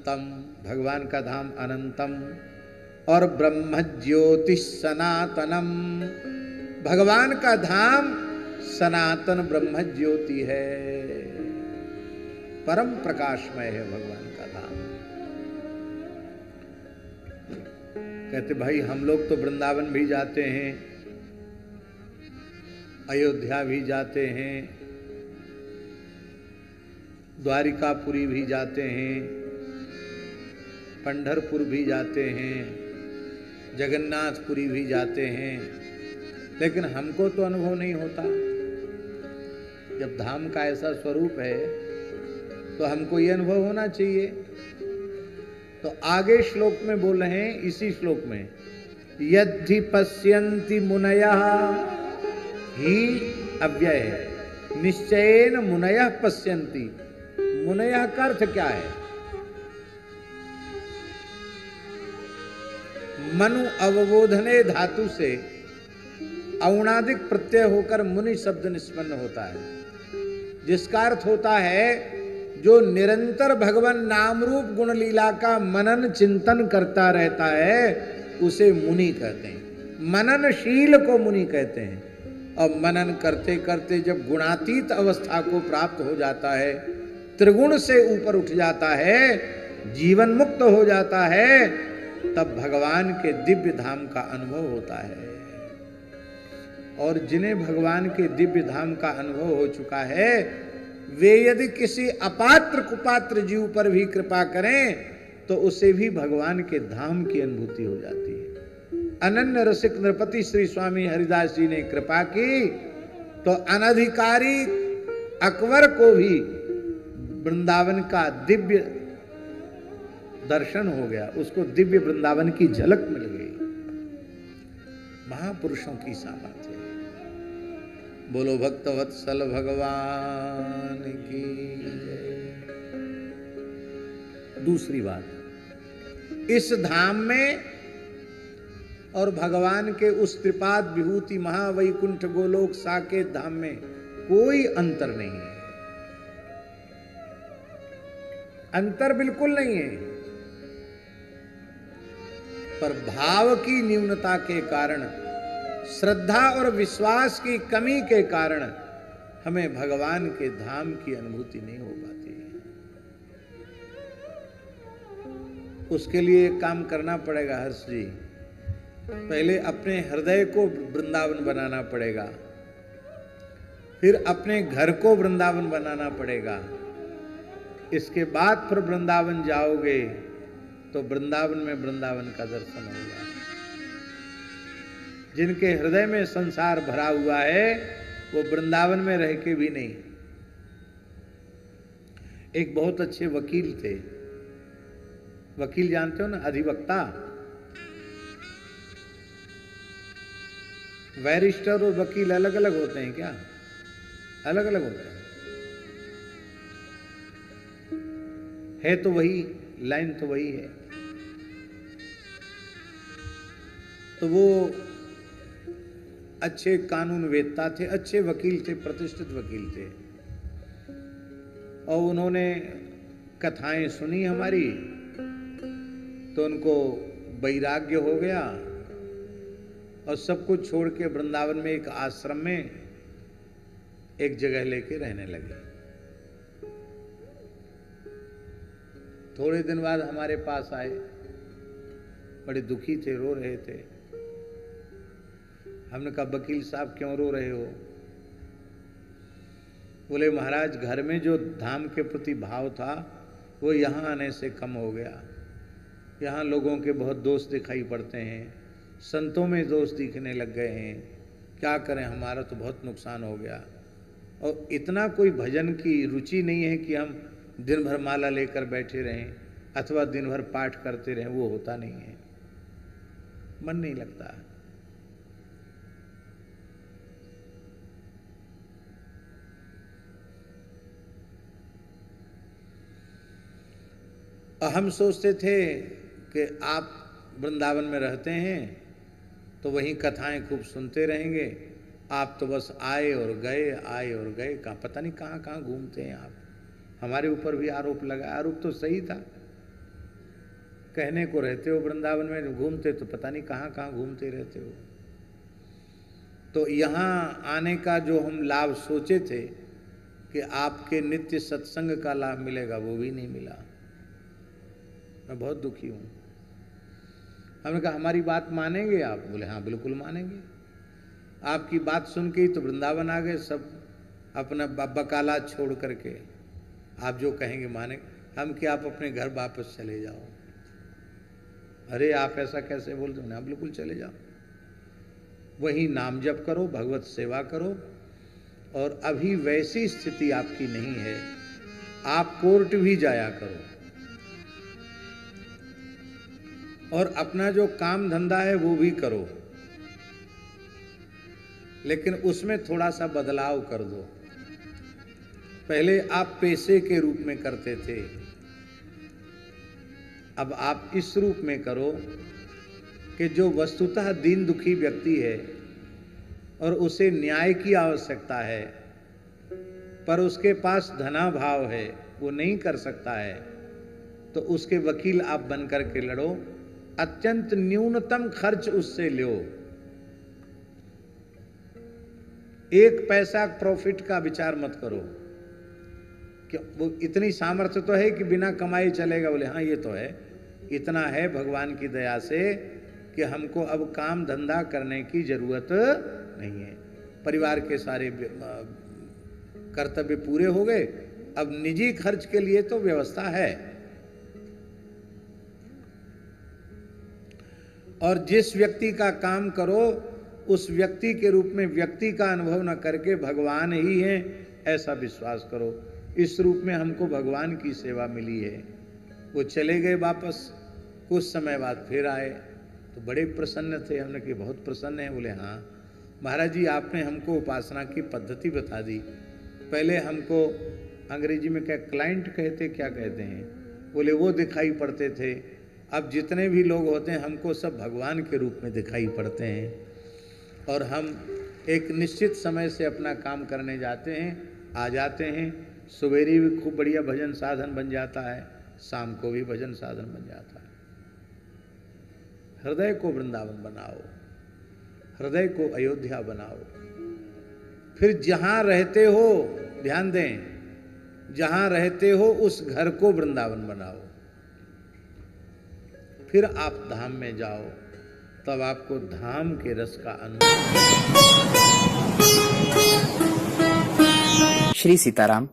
अनंतम, भगवान का धाम अनंतम, और ब्रह्म ज्योति सनातनम, भगवान का धाम सनातन ब्रह्म ज्योति है, परम प्रकाशमय है भगवान का धाम। कहते भाई हम लोग तो वृंदावन भी जाते हैं, अयोध्या भी जाते हैं, द्वारिकापुरी भी जाते हैं, पंढरपुर भी जाते हैं, जगन्नाथपुरी भी जाते हैं, लेकिन हमको तो अनुभव नहीं होता। जब धाम का ऐसा स्वरूप है तो हमको ये अनुभव होना चाहिए। तो आगे श्लोक में बोल रहे हैं, इसी श्लोक में, यद्धि पश्यन्ति मुनयः ही अव्यय है, निश्चयेन मुनयः पश्यन्ति। मुनयः का अर्थ क्या है? मनु अवबोधने धातु से औणादिक प्रत्यय होकर मुनि शब्द निष्पन्न होता है, जिसका अर्थ होता है जो निरंतर भगवान नाम रूप गुण लीला का मनन चिंतन करता रहता है उसे मुनि कहते हैं। मननशील को मुनि कहते हैं। और मनन करते करते जब गुणातीत अवस्था को प्राप्त हो जाता है, त्रिगुण से ऊपर उठ जाता है, जीवन मुक्त हो जाता है, तब भगवान के दिव्य धाम का अनुभव होता है। और जिन्हें भगवान के दिव्य धाम का अनुभव हो चुका है, वे यदि किसी अपात्र कुपात्र जीव पर भी कृपा करें तो उसे भी भगवान के धाम की अनुभूति हो जाती है। अनन्य रसिक नृपति श्री स्वामी हरिदास जी ने कृपा की तो अनधिकारी अकबर को भी वृंदावन का दिव्य दर्शन हो गया, उसको दिव्य वृंदावन की झलक मिल गई। महापुरुषों की सामर्थ्य है। बोलो भक्त वत्सल भगवान की जय। दूसरी बात, इस धाम में और भगवान के उस त्रिपाद विभूति महावैकुंठ गोलोक साकेत धाम में कोई अंतर नहीं है। अंतर बिल्कुल नहीं है, पर भाव की न्यूनता के कारण, श्रद्धा और विश्वास की कमी के कारण हमें भगवान के धाम की अनुभूति नहीं हो पाती है। उसके लिए एक काम करना पड़ेगा हर्ष जी, पहले अपने हृदय को वृंदावन बनाना पड़ेगा, फिर अपने घर को वृंदावन बनाना पड़ेगा। इसके बाद फिर वृंदावन जाओगे तो वृंदावन में वृंदावन का दर्शन होगा। जिनके हृदय में संसार भरा हुआ है वो वृंदावन में रह के भी नहीं। एक बहुत अच्छे वकील थे, वकील जानते हो ना, अधिवक्ता। बैरिस्टर और वकील अलग अलग होते हैं क्या? अलग अलग होते हैं। है तो वही, लाइन तो वही है। तो वो अच्छे कानून वेदता थे, अच्छे वकील थे, प्रतिष्ठित वकील थे। और उन्होंने कथाएं सुनी हमारी तो उनको वैराग्य हो गया और सब कुछ छोड़ के वृंदावन में एक आश्रम में एक जगह लेके रहने लगे। थोड़े दिन बाद हमारे पास आए, बड़े दुखी थे, रो रहे थे। हमने कहा वकील साहब क्यों रो रहे हो? बोले महाराज घर में जो धाम के प्रति भाव था वो यहाँ आने से कम हो गया। यहाँ लोगों के बहुत दोष दिखाई पड़ते हैं, संतों में दोष दिखने लग गए हैं। क्या करें, हमारा तो बहुत नुकसान हो गया। और इतना कोई भजन की रुचि नहीं है कि हम दिन भर माला लेकर बैठे रहें अथवा दिन भर पाठ करते रहें, वो होता नहीं है, मन नहीं लगता। हम सोचते थे कि आप वृंदावन में रहते हैं तो वहीं कथाएं खूब सुनते रहेंगे, आप तो बस आए और गए, आए और गए, कहाँ पता नहीं कहाँ कहाँ घूमते हैं आप। हमारे ऊपर भी आरोप लगा, आरोप तो सही था, कहने को रहते हो वृंदावन में, घूमते तो पता नहीं कहाँ कहाँ घूमते रहते हो। तो यहाँ आने का जो हम लाभ सोचे थे कि आपके नित्य सत्संग का लाभ मिलेगा, वो भी नहीं मिला। मैं बहुत दुखी हूँ। हमने कहा हमारी बात मानेंगे आप? बोले हाँ बिल्कुल मानेंगे। आपकी बात सुन के ही तो वृंदावन आ गए सब, अपना बकाला छोड़ करके। आप जो कहेंगे माने। हम कि आप अपने घर वापस चले जाओ। अरे आप ऐसा कैसे बोलते हो? हाँ बिल्कुल चले जाओ, वही नाम जप करो, भगवत सेवा करो। और अभी वैसी स्थिति आपकी नहीं है, आप कोर्ट भी जाया करो और अपना जो काम धंधा है वो भी करो, लेकिन उसमें थोड़ा सा बदलाव कर दो। पहले आप पेशे के रूप में करते थे, अब आप इस रूप में करो कि जो वस्तुतः दीन दुखी व्यक्ति है और उसे न्याय की आवश्यकता है, पर उसके पास धनाभाव है, वो नहीं कर सकता है, तो उसके वकील आप बन करके लड़ो। अत्यंत न्यूनतम खर्च उससे लो। 1 पैसा प्रॉफिट का विचार मत करो कि वो इतनी सामर्थ्य तो है कि बिना कमाए चलेगा। बोले हाँ ये तो है, इतना है भगवान की दया से कि हमको अब काम धंधा करने की जरूरत नहीं है। परिवार के सारे कर्तव्य पूरे हो गए, अब निजी खर्च के लिए तो व्यवस्था है। और जिस व्यक्ति का काम करो उस व्यक्ति के रूप में व्यक्ति का अनुभव न करके भगवान ही है ऐसा विश्वास करो। इस रूप में हमको भगवान की सेवा मिली है। वो चले गए वापस, कुछ समय बाद फिर आए तो बड़े प्रसन्न थे। हमने कहा बहुत प्रसन्न है? बोले हाँ महाराज जी, आपने हमको उपासना की पद्धति बता दी। पहले हमको अंग्रेजी में क्या क्लाइंट कहते, क्या कहते हैं, बोले वो दिखाई पड़ते थे। अब जितने भी लोग होते हैं हमको सब भगवान के रूप में दिखाई पड़ते हैं और हम एक निश्चित समय से अपना काम करने जाते हैं, आ जाते हैं। सवेरे भी खूब बढ़िया भजन साधन बन जाता है, शाम को भी भजन साधन बन जाता है। हृदय को वृंदावन बनाओ, हृदय को अयोध्या बनाओ। फिर जहां रहते हो, ध्यान दें, जहां रहते हो उस घर को वृंदावन बनाओ। फिर आप धाम में जाओ, तब आपको धाम के रस का अनुभव। श्री सीताराम।